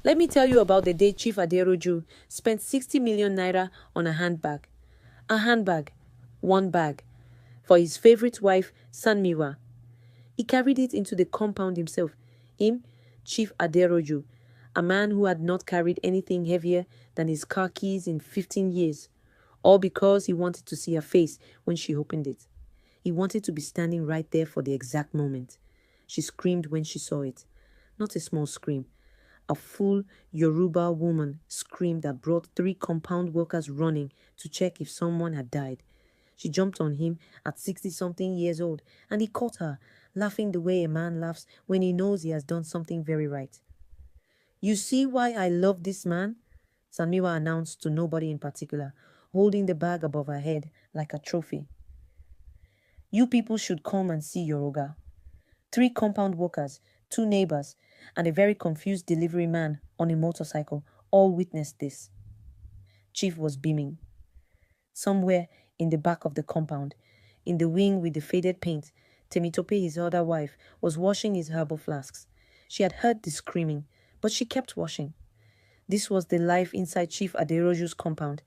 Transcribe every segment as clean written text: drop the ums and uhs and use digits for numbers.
Let me tell you about the day Chief Aderoju spent 60 million naira on a handbag. A handbag, one bag, for his favorite wife, Sanmiwa. He carried it into the compound himself. Him, Chief Aderoju, a man who had not carried anything heavier than his car keys in 15 years. All because he wanted to see her face when she opened it. He wanted to be standing right there for the exact moment. She screamed when she saw it. Not a small scream. A full Yoruba woman scream that brought 3 compound workers running to check if someone had died. She jumped on him at 60-something years old, and he caught her, laughing the way a man laughs when he knows he has done something very right. "You see why I love this man?" Sanmiwa announced to nobody in particular, holding the bag above her head like a trophy. "You people should come and see your Oga." 3 compound workers, 2 neighbors, and a very confused delivery man on a motorcycle all witnessed this. Chief was beaming. Somewhere in the back of the compound, in the wing with the faded paint, Temitope, his other wife, was washing his herbal flasks. She had heard the screaming, but she kept washing. This was the life inside Chief Aderoju's compound,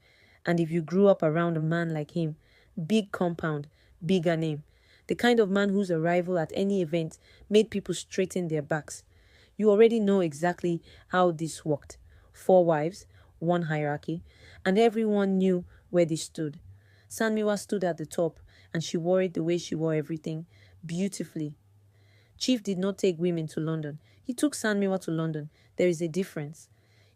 and if you grew up around a man like him, big compound, bigger name, the kind of man whose arrival at any event made people straighten their backs, you already know exactly how this worked. 4 wives, 1 hierarchy, and everyone knew where they stood. Sanmiwa stood at the top, and she wore it the way she wore everything, beautifully. Chief did not take women to London. He took Sanmiwa to London. There is a difference.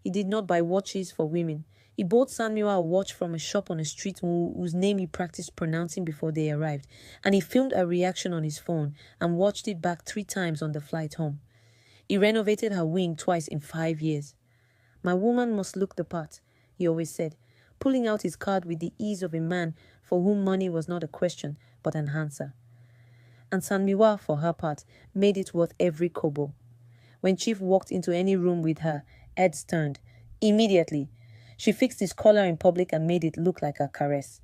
He did not buy watches for women. He bought Sanmiwa a watch from a shop on a street whose name he practiced pronouncing before they arrived, and he filmed a reaction on his phone and watched it back 3 times on the flight home. He renovated her wing twice in 5 years. "My woman must look the part," he always said, pulling out his card with the ease of a man for whom money was not a question but an answer. And Sanmiwa, for her part, made it worth every kobo. When Chief walked into any room with her, heads turned. Immediately, she fixed his collar in public and made it look like a caress.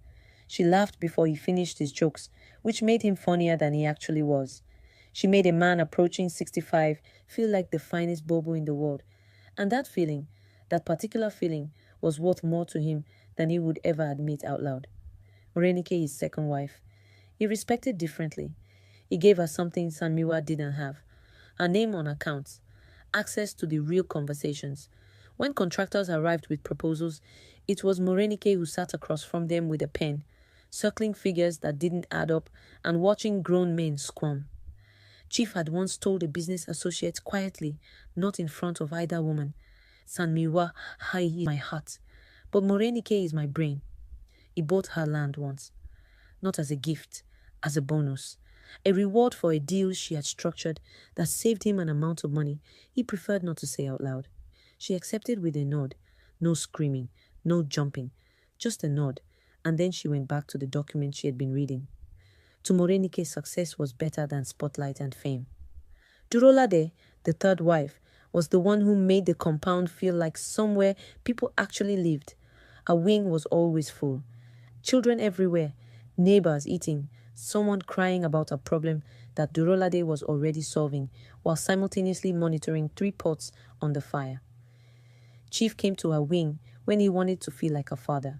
She laughed before he finished his jokes, which made him funnier than he actually was. She made a man approaching 65 feel like the finest bobo in the world. And that feeling, that particular feeling, was worth more to him than he would ever admit out loud. Morenike, his second wife, he respected differently. He gave her something Sanmiwa didn't have: her name on accounts, access to the real conversations. When contractors arrived with proposals, it was Morenike who sat across from them with a pen, circling figures that didn't add up and watching grown men squirm. Chief had once told a business associate quietly, not in front of either woman, "Sanmiwa, hi is my heart, but Morenike is my brain." He bought her land once, not as a gift, as a bonus, a reward for a deal she had structured that saved him an amount of money he preferred not to say out loud. She accepted with a nod, no screaming, no jumping, just a nod, and then she went back to the document she had been reading. To Morenike, success was better than spotlight and fame. Durolade, the third wife, was the one who made the compound feel like somewhere people actually lived. Her wing was always full. Children everywhere, neighbors eating, someone crying about a problem that Durolade was already solving while simultaneously monitoring 3 pots on the fire. Chief came to her wing when he wanted to feel like a father.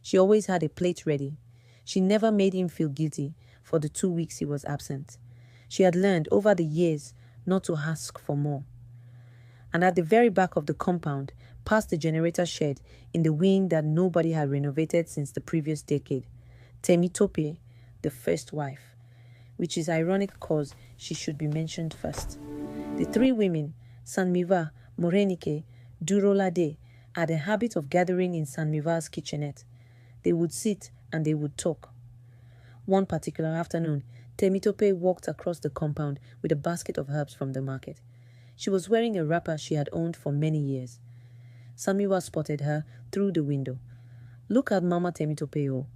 She always had a plate ready. She never made him feel guilty for the 2 weeks he was absent. She had learned over the years not to ask for more. And at the very back of the compound, past the generator shed, in the wing that nobody had renovated since the previous decade, Temitope, the first wife, which is ironic because she should be mentioned first. The 3 women, Sanmiwa, Morenike, Durolade, had a habit of gathering in Sanmiwa's kitchenette. They would sit and they would talk. One particular afternoon, Temitope walked across the compound with a basket of herbs from the market. She was wearing a wrapper she had owned for many years. Sanmiwa spotted her through the window. "Look at Mama Temitope, oh."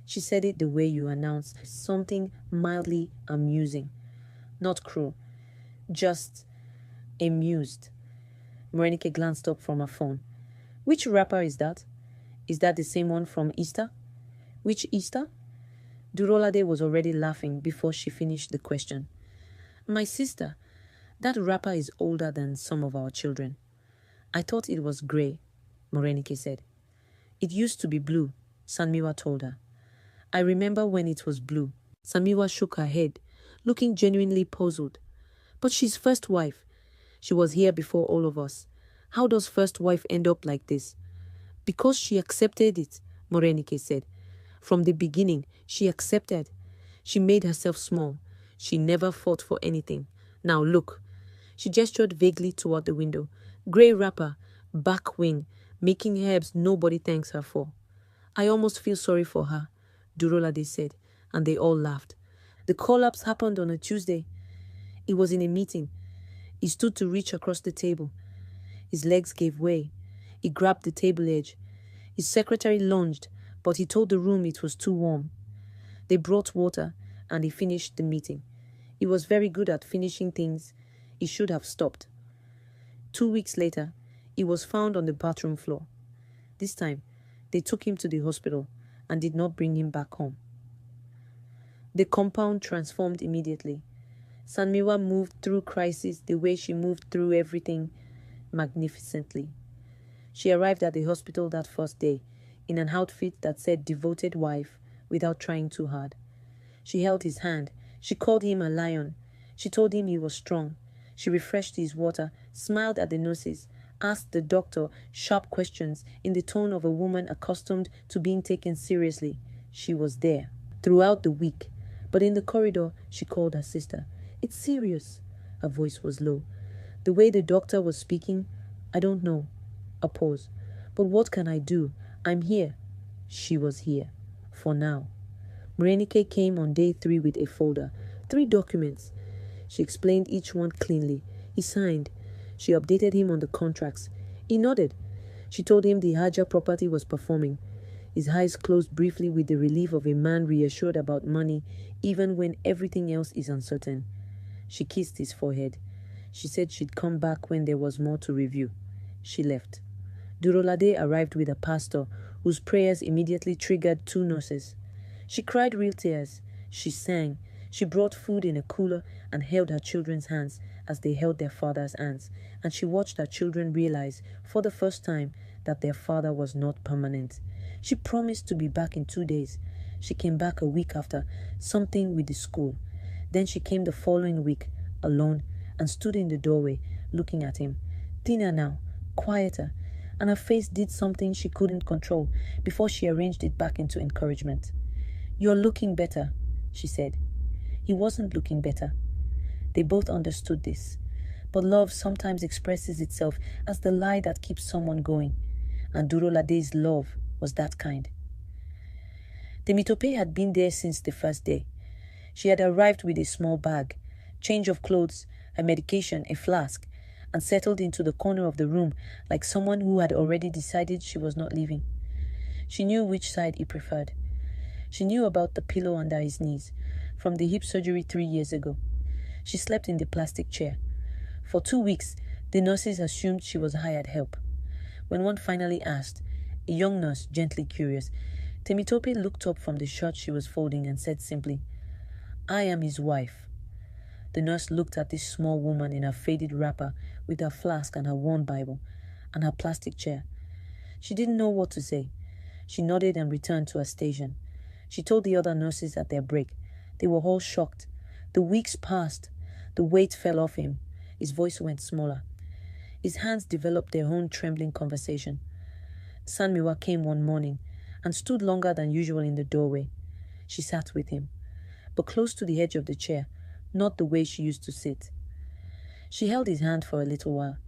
She said it the way you announce something mildly amusing. Not cruel, just amused. Morenike glanced up from her phone. "Which wrapper is that? Is that the same one from Easter?" "Which Easter?" Durolade was already laughing before she finished the question. "My sister, that wrapper is older than some of our children." I thought it was grey, Morenike said. It used to be blue, Sanmiwa told her. I remember when it was blue. Sanmiwa shook her head, looking genuinely puzzled. But she's first wife. She was here before all of us. How does first wife end up like this? Because she accepted it, Morenike said. From the beginning, she accepted. She made herself small. She never fought for anything. Now look. She gestured vaguely toward the window. Grey wrapper, back wing, making herbs nobody thanks her for. I almost feel sorry for her, Durolade said, and they all laughed. The collapse happened on a Tuesday. He was in a meeting. He stood to reach across the table. His legs gave way. He grabbed the table edge. His secretary lunged, but he told the room it was too warm. They brought water, and he finished the meeting. He was very good at finishing things. He should have stopped. 2 weeks later, he was found on the bathroom floor. This time, they took him to the hospital and did not bring him back home. The compound transformed immediately. Sanmiwa moved through crisis the way she moved through everything magnificently. She arrived at the hospital that first day in an outfit that said devoted wife without trying too hard. She held his hand. She called him a lion. She told him he was strong. She refreshed his water, smiled at the nurses, asked the doctor sharp questions in the tone of a woman accustomed to being taken seriously. She was there throughout the week, but in the corridor she called her sister. It's serious. Her voice was low. The way the doctor was speaking, I don't know. A pause. But what can I do? I'm here. She was here. For now. Morenike came on day 3 with a folder. 3 documents. She explained each one cleanly. He signed. She updated him on the contracts. He nodded. She told him the Haja property was performing. His eyes closed briefly with the relief of a man reassured about money, even when everything else is uncertain. She kissed his forehead. She said she'd come back when there was more to review. She left. Durolade arrived with a pastor, whose prayers immediately triggered 2 nurses. She cried real tears. She sang. She brought food in a cooler and held her children's hands as they held their father's hands, and she watched her children realize, for the first time, that their father was not permanent. She promised to be back in 2 days. She came back a week after, something with the school. Then she came the following week, alone, and stood in the doorway, looking at him. Thinner now, quieter, and her face did something she couldn't control before she arranged it back into encouragement. You're looking better, she said. He wasn't looking better. They both understood this. But love sometimes expresses itself as the lie that keeps someone going, and Durolade's love was that kind. Temitope had been there since the first day. She had arrived with a small bag, change of clothes, her medication, a flask, and settled into the corner of the room like someone who had already decided she was not leaving. She knew which side he preferred. She knew about the pillow under his knees, from the hip surgery 3 years ago. She slept in the plastic chair. For 2 weeks, the nurses assumed she was hired help. When one finally asked, a young nurse, gently curious, Temitope looked up from the shirt she was folding and said simply, I am his wife. The nurse looked at this small woman in her faded wrapper with her flask and her worn Bible and her plastic chair. She didn't know what to say. She nodded and returned to her station. She told the other nurses at their break. They were all shocked. The weeks passed. The weight fell off him. His voice went smaller. His hands developed their own trembling conversation. Sanmiwa came one morning and stood longer than usual in the doorway. She sat with him, but close to the edge of the chair, not the way she used to sit. She held his hand for a little while.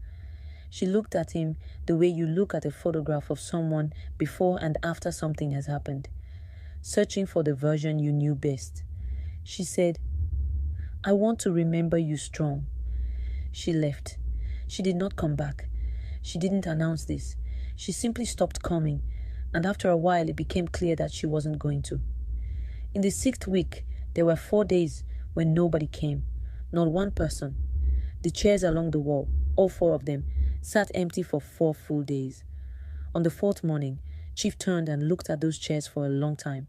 She looked at him the way you look at a photograph of someone before and after something has happened, searching for the version you knew best. She said, I want to remember you strong. She left. She did not come back. She didn't announce this. She simply stopped coming, and after a while it became clear that she wasn't going to. In the 6th week, there were 4 days when nobody came, not one person. The chairs along the wall, all 4 of them, sat empty for 4 full days. On the 4th morning, Chief turned and looked at those chairs for a long time.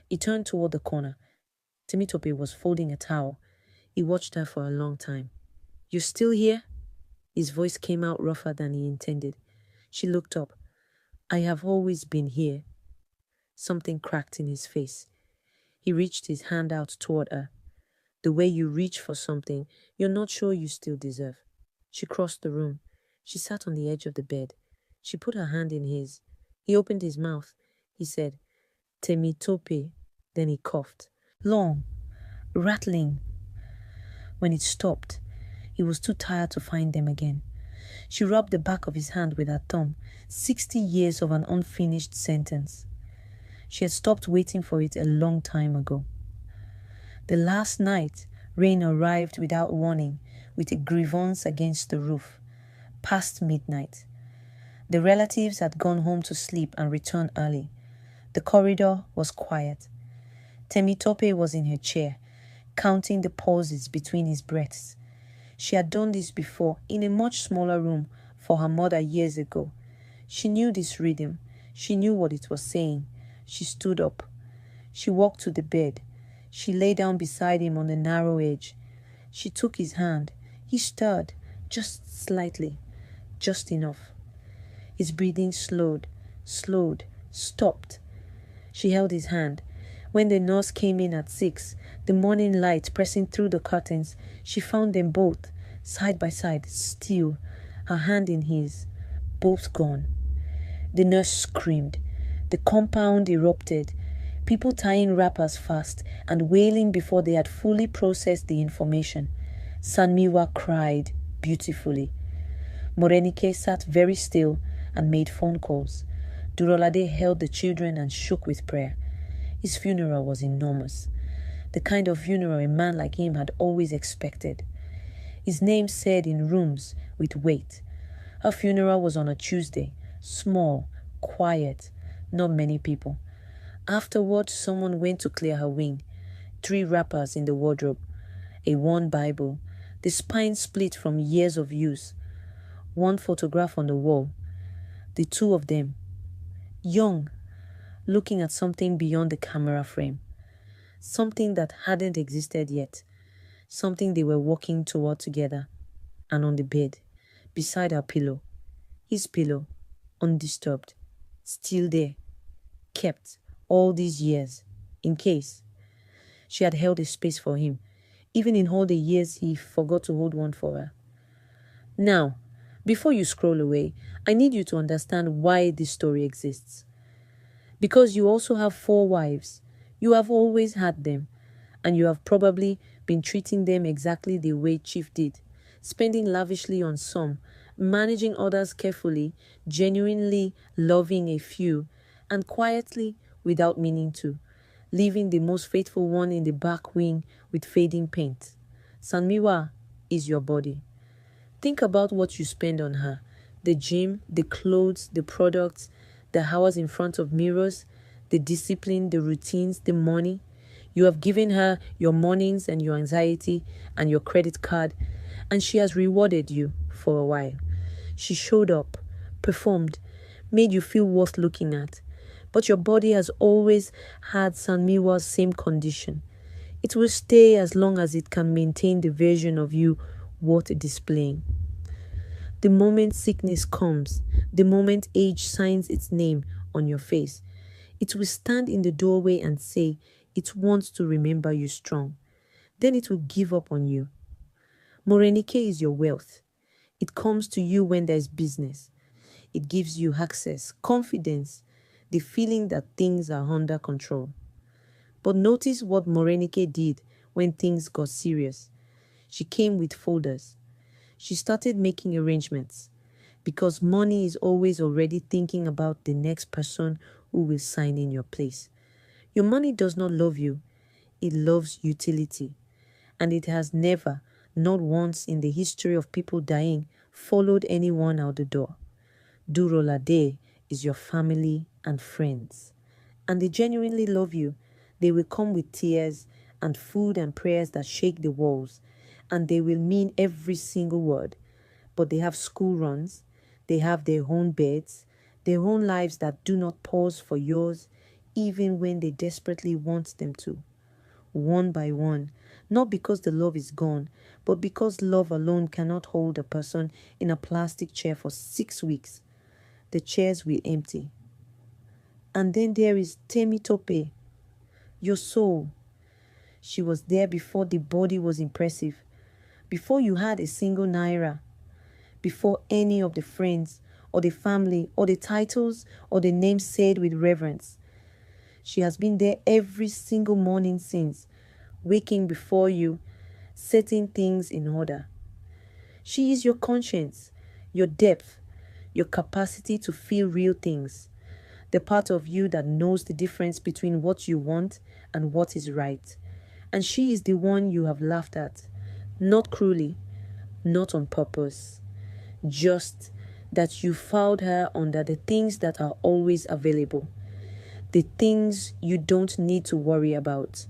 He turned toward the corner. Temitope was folding a towel. He watched her for a long time. You're still here? His voice came out rougher than he intended. She looked up. I have always been here. Something cracked in his face. He reached his hand out toward her. The way you reach for something you're not sure you still deserve. She crossed the room. She sat on the edge of the bed. She put her hand in his. He opened his mouth. He said, Temitope. Then he coughed. Long, rattling. When it stopped, he was too tired to find them again. She rubbed the back of his hand with her thumb. 60 years of an unfinished sentence. She had stopped waiting for it a long time ago. The last night, rain arrived without warning, with a grievance against the roof. Past midnight. The relatives had gone home to sleep and returned early. The corridor was quiet. Temitope was in her chair, counting the pauses between his breaths. She had done this before in a much smaller room for her mother years ago. She knew this rhythm. She knew what it was saying. She stood up. She walked to the bed. She lay down beside him on the narrow edge. She took his hand. He stirred, just slightly, just enough. His breathing slowed, stopped. She held his hand. When the nurse came in at 6, the morning light pressing through the curtains, she found them both, side by side, still, her hand in his, both gone. The nurse screamed. The compound erupted, people tying wrappers fast and wailing before they had fully processed the information. Sanmiwa cried beautifully. Morenike sat very still and made phone calls. Durolade held the children and shook with prayer. His funeral was enormous, the kind of funeral a man like him had always expected. His name said in rooms with weight. Her funeral was on a Tuesday, small, quiet, not many people. Afterwards, someone went to clear her wing. 3 wrappers in the wardrobe, a worn Bible, the spine split from years of use, 1 photograph on the wall, the 2 of them, young, looking at something beyond the camera frame, something that hadn't existed yet, something they were walking toward together, and on the bed, beside her pillow, his pillow, undisturbed, still there, kept all these years, in case. She had held a space for him, even in all the years he forgot to hold one for her. Now, before you scroll away, I need you to understand why this story exists. Because you also have 4 wives. You have always had them, and you have probably been treating them exactly the way Chief did, spending lavishly on some, managing others carefully, genuinely loving a few, and quietly, without meaning to, leaving the most faithful one in the back wing with fading paint. Sanmiwa is your body. Think about what you spend on her. The gym, the clothes, the products, the hours in front of mirrors, the discipline, the routines, the money. You have given her your mornings and your anxiety and your credit card, and she has rewarded you for a while. She showed up, performed, made you feel worth looking at. But your body has always had Sanmiwa's same condition. It will stay as long as it can maintain the version of you worth displaying. The moment sickness comes, the moment age signs its name on your face, it will stand in the doorway and say it wants to remember you strong. Then it will give up on you. Morenike is your wealth. It comes to you when there's business. It gives you access, confidence, the feeling that things are under control. But notice what Morenike did when things got serious. She came with folders. She started making arrangements, because money is always already thinking about the next person who will sign in your place. Your money does not love you. It loves utility. And it has never, not once in the history of people dying, followed anyone out the door. Durolade is your family and friends. And they genuinely love you. They will come with tears and food and prayers that shake the walls. And they will mean every single word. But they have school runs. They have their own beds. Their own lives that do not pause for yours, even when they desperately want them to. One by one, Not because the love is gone, but because love alone cannot hold a person in a plastic chair for 6 weeks. The chairs will empty. And then there is Temitope, your soul. She was there before the body was impressive, before you had a single naira, before any of the friends or the family or the titles or the names said with reverence. She has been there every single morning since, waking before you, setting things in order. She is your conscience, your depth, your capacity to feel real things, the part of you that knows the difference between what you want and what is right. And she is the one you have laughed at, not cruelly, not on purpose, just that you found her under the things that are always available, the things you don't need to worry about.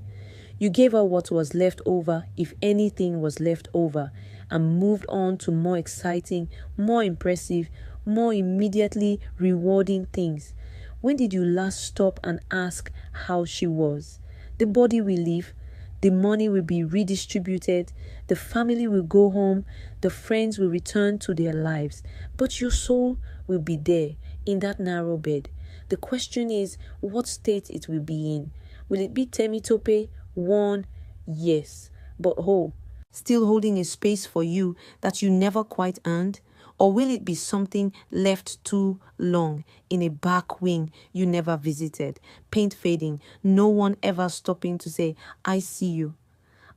You gave her what was left over, if anything was left over, and moved on to more exciting, more impressive, more immediately rewarding things. When did you last stop and ask how she was? The body will leave, the money will be redistributed, the family will go home, the friends will return to their lives, but your soul will be there in that narrow bed. The question is what state it will be in. Will it be Temitope? One, yes, but whole, still holding a space for you that you never quite earned? Or will it be something left too long in a back wing you never visited, paint fading, no one ever stopping to say, I see you,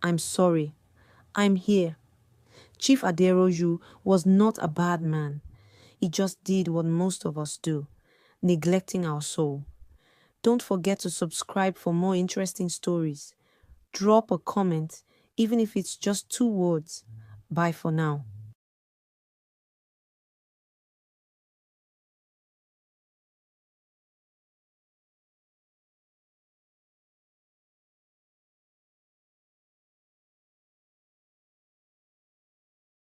I'm sorry, I'm here. Chief Aderoju was not a bad man. He just did what most of us do, neglecting our soul. Don't forget to subscribe for more interesting stories. Drop a comment, even if it's just 2 words. Bye for now.